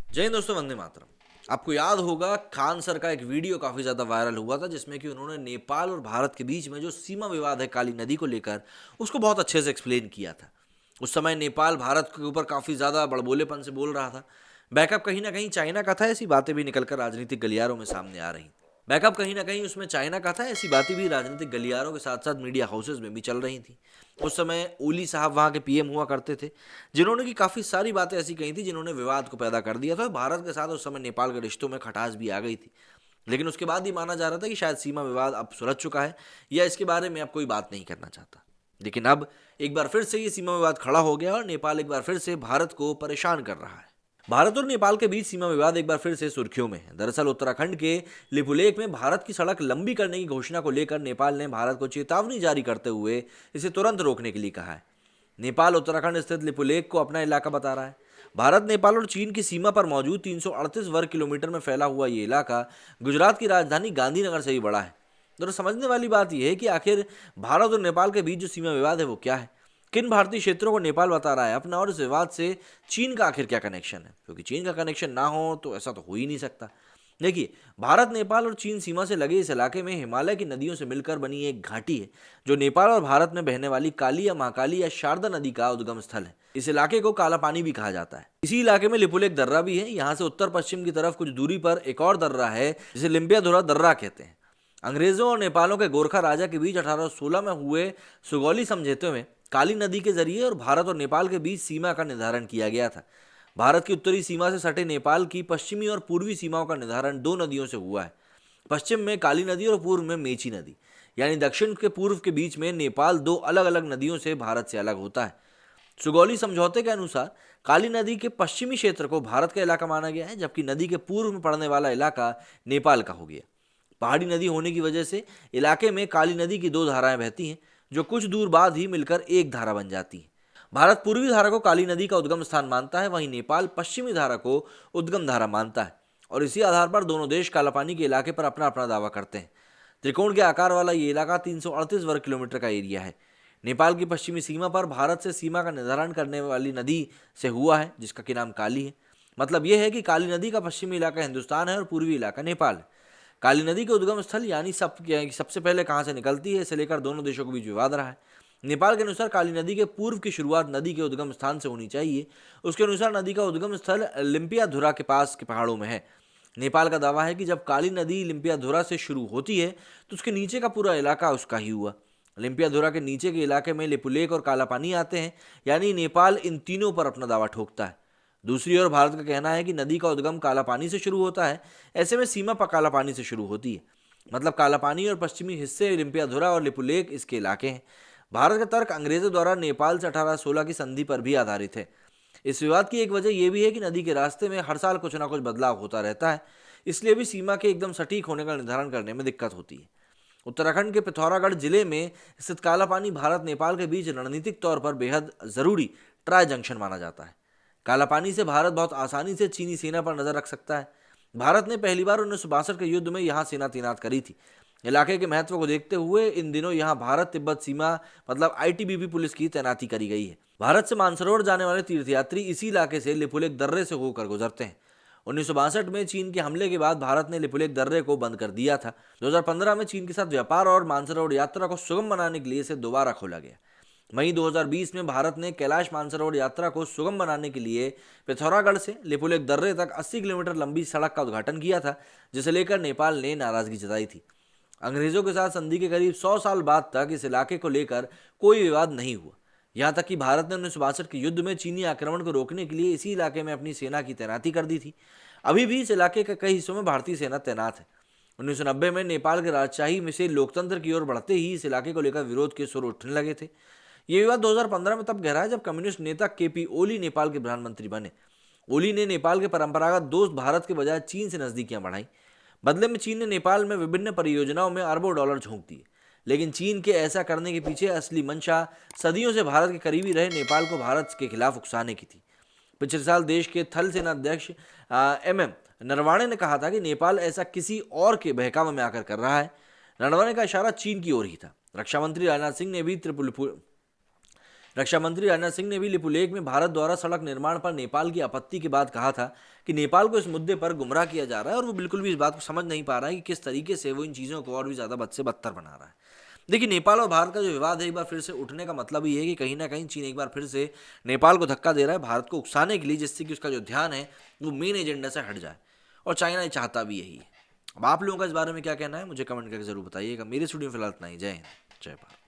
जय हिंद दोस्तों, वंदे मातरम। आपको याद होगा खान सर का एक वीडियो काफी ज्यादा वायरल हुआ था जिसमें कि उन्होंने नेपाल और भारत के बीच में जो सीमा विवाद है काली नदी को लेकर उसको बहुत अच्छे से एक्सप्लेन किया था। उस समय नेपाल भारत के ऊपर काफी ज्यादा बड़बोलेपन से बोल रहा था। बैकअप कहीं ना कहीं चाइना का था, ऐसी बातें भी निकलकर राजनीतिक गलियारों में सामने आ रही। बैकअप कहीं ना कहीं उसमें चाइना का था, ऐसी बातें भी राजनीतिक गलियारों के साथ साथ मीडिया हाउसेज में भी चल रही थी। उस समय ओली साहब वहाँ के पीएम हुआ करते थे, जिन्होंने की काफ़ी सारी बातें ऐसी कही थी जिन्होंने विवाद को पैदा कर दिया था। भारत के साथ उस समय नेपाल के रिश्तों में खटास भी आ गई थी। लेकिन उसके बाद ये माना जा रहा था कि शायद सीमा विवाद अब सुलझ चुका है या इसके बारे में अब कोई बात नहीं करना चाहता। लेकिन अब एक बार फिर से ये सीमा विवाद खड़ा हो गया और नेपाल एक बार फिर से भारत को परेशान कर रहा है। भारत और नेपाल के बीच सीमा विवाद एक बार फिर से सुर्खियों में है। दरअसल उत्तराखंड के लिपुलेख में भारत की सड़क लंबी करने की घोषणा को लेकर नेपाल ने भारत को चेतावनी जारी करते हुए इसे तुरंत रोकने के लिए कहा है। नेपाल उत्तराखंड स्थित लिपुलेख को अपना इलाका बता रहा है। भारत, नेपाल और चीन की सीमा पर मौजूद 338 वर्ग किलोमीटर में फैला हुआ ये इलाका गुजरात की राजधानी गांधीनगर से भी बड़ा है। तो समझने वाली बात यह है कि आखिर भारत और नेपाल के बीच जो सीमा विवाद है वो क्या है, किन भारतीय क्षेत्रों को नेपाल बता रहा है अपना, और इस विवाद से चीन का आखिर क्या कनेक्शन है। क्योंकि चीन का कनेक्शन ना हो तो ऐसा तो हो ही नहीं सकता। देखिए, भारत, नेपाल और चीन सीमा से लगे इस इलाके में हिमालय की नदियों से मिलकर बनी एक घाटी है जो नेपाल और भारत में बहने वाली काली या महाकाली या शारदा नदी का उद्गम स्थल है। इस इलाके को काला पानी भी कहा जाता है। इसी इलाके में लिपुलेख दर्रा भी है। यहाँ से उत्तर पश्चिम की तरफ कुछ दूरी पर एक और दर्रा है जिसे लिम्पियाधुरा दर्रा कहते हैं। अंग्रेजों और नेपालों के गोरखा राजा के बीच 1816 में हुए सुगौली समझौते में काली नदी के जरिए और भारत और नेपाल के बीच सीमा का निर्धारण किया गया था। भारत की उत्तरी सीमा से सटे नेपाल की पश्चिमी और पूर्वी सीमाओं का निर्धारण दो नदियों से हुआ है। पश्चिम में काली नदी और पूर्व में मेची नदी, यानी दक्षिण के पूर्व के बीच में नेपाल दो अलग अलग नदियों से भारत से अलग होता है। सुगौली समझौते के अनुसार काली नदी के पश्चिमी क्षेत्र को भारत का इलाका माना गया है, जबकि नदी के पूर्व में पड़ने वाला इलाका नेपाल का हो गया। पहाड़ी नदी होने की वजह से इलाके में काली नदी की दो धाराएं बहती हैं जो कुछ दूर बाद ही मिलकर एक धारा बन जाती है। भारत पूर्वी धारा को काली नदी का उद्गम स्थान मानता है, वहीं नेपाल पश्चिमी धारा को उद्गम धारा मानता है। और इसी आधार पर दोनों देश कालापानी के इलाके पर अपना अपना दावा करते हैं। त्रिकोण के आकार वाला ये इलाका 338 वर्ग किलोमीटर का एरिया है। नेपाल की पश्चिमी सीमा पर भारत से सीमा का निर्धारण करने वाली नदी से हुआ है जिसका कि नाम काली है। मतलब यह है कि काली नदी का पश्चिमी इलाका हिंदुस्तान है और पूर्वी इलाका नेपाल है। काली नदी के उद्गम स्थल यानी सबसे पहले कहाँ से निकलती है, इसे लेकर दोनों देशों के बीच विवाद रहा है। नेपाल के अनुसार काली नदी के पूर्व की शुरुआत नदी के उद्गम स्थान से होनी चाहिए। उसके अनुसार नदी का उद्गम स्थल लिम्पियाधुरा के पास के पहाड़ों में है। नेपाल का दावा है कि जब काली नदी लिम्पियाधुरा से शुरू होती है तो उसके नीचे का पूरा इलाका उसका ही हुआ। लिम्पियाधुरा के नीचे के इलाके में लिपुलेख और कालापानी आते हैं, यानी नेपाल इन तीनों पर अपना दावा ठोकता है। दूसरी ओर भारत का कहना है कि नदी का उद्गम कालापानी से शुरू होता है। ऐसे में सीमा पर कालापानी से शुरू होती है। मतलब कालापानी और पश्चिमी हिस्से लिम्पियाधुरा और लिपुलेख इसके इलाके हैं। भारत का तर्क अंग्रेजों द्वारा नेपाल से 1816 की संधि पर भी आधारित है। इस विवाद की एक वजह यह भी है कि नदी के रास्ते में हर साल कुछ ना कुछ बदलाव होता रहता है, इसलिए भी सीमा के एकदम सटीक होने का निर्धारण करने में दिक्कत होती है। उत्तराखंड के पिथौरागढ़ जिले में स्थित कालापानी भारत नेपाल के बीच रणनीतिक तौर पर बेहद जरूरी ट्राई जंक्शन माना जाता है। कालापानी से भारत बहुत आसानी से चीनी सेना पर नजर रख सकता है। भारत ने पहली बार 1962 के युद्ध में यहाँ सेना तैनात करी थी। इलाके के महत्व को देखते हुए इन दिनों यहाँ भारत तिब्बत सीमा मतलब आईटीबीपी पुलिस की तैनाती करी गई है। भारत से मानसरोवर जाने वाले तीर्थयात्री इसी इलाके से लिपुलेख दर्रे से होकर गुजरते हैं। 1962 में चीन के हमले के बाद भारत ने लिपुलेख दर्रे को बंद कर दिया था। 2015 में चीन के साथ व्यापार और मानसरोवर यात्रा को सुगम बनाने के लिए इसे दोबारा खोला गया। मई 2020 में भारत ने कैलाश मानसरोवर यात्रा को सुगम बनाने के लिए पिथौरागढ़ से लिपुलेख दर्रे तक 80 किलोमीटर लंबी सड़क का उद्घाटन किया था, जिसे लेकर नेपाल ने नाराजगी जताई थी। अंग्रेजों के साथ संधि के करीब 100 साल बाद तक इस इलाके को लेकर कोई विवाद नहीं हुआ। यहाँ तक कि भारत ने 1962 के युद्ध में चीनी आक्रमण को रोकने के लिए इसी इलाके में अपनी सेना की तैनाती कर दी थी। अभी भी इस इलाके के कई हिस्सों में भारतीय सेना तैनात है। 1990 में नेपाल के राजशाही में से लोकतंत्र की ओर बढ़ते ही इस इलाके को लेकर विरोध के सुर उठने लगे थे। ये विवाद 2015 में तब गहरा है जब कम्युनिस्ट नेता केपी ओली नेपाल के प्रधानमंत्री बने। ओली ने नेपाल के परंपरागत दोस्त भारत के बजाय चीन से नजदीकियां बढ़ाई। बदले में चीन ने नेपाल में विभिन्न परियोजनाओं में अरबों डॉलर झोंक दिए। लेकिन चीन के ऐसा करने के पीछे असली मंशा सदियों से भारत के करीबी रहे नेपाल को भारत के खिलाफ उकसाने की थी। पिछले साल देश के थल सेना अध्यक्ष MM नरवाणे ने कहा था कि नेपाल ऐसा किसी और के बहकावे में आकर कर रहा है। नरवाणे का इशारा चीन की ओर ही था। रक्षा मंत्री राजनाथ सिंह ने भी रक्षा मंत्री राजनाथ सिंह ने भी लिपुलेख में भारत द्वारा सड़क निर्माण पर नेपाल की आपत्ति के बाद कहा था कि नेपाल को इस मुद्दे पर गुमराह किया जा रहा है और वो बिल्कुल भी इस बात को समझ नहीं पा रहा है कि किस तरीके से वो इन चीज़ों को और भी ज़्यादा बद से बदतर बना रहा है। देखिए, नेपाल और भारत का जो विवाद है एक बार फिर से उठने का मतलब ये है कि कहीं ना कहीं चीन एक बार फिर से नेपाल को धक्का दे रहा है भारत को उकसाने के लिए, जिससे कि उसका जो ध्यान है वो मेन एजेंडा से हट जाए। और चाइना ये चाहता भी यही है। अब आप लोगों का इस बारे में क्या कहना है मुझे कमेंट करके जरूर बताइएगा। मेरे स्टूडियो में फिलहाल इतना ही। जय हिंद, जय भारत।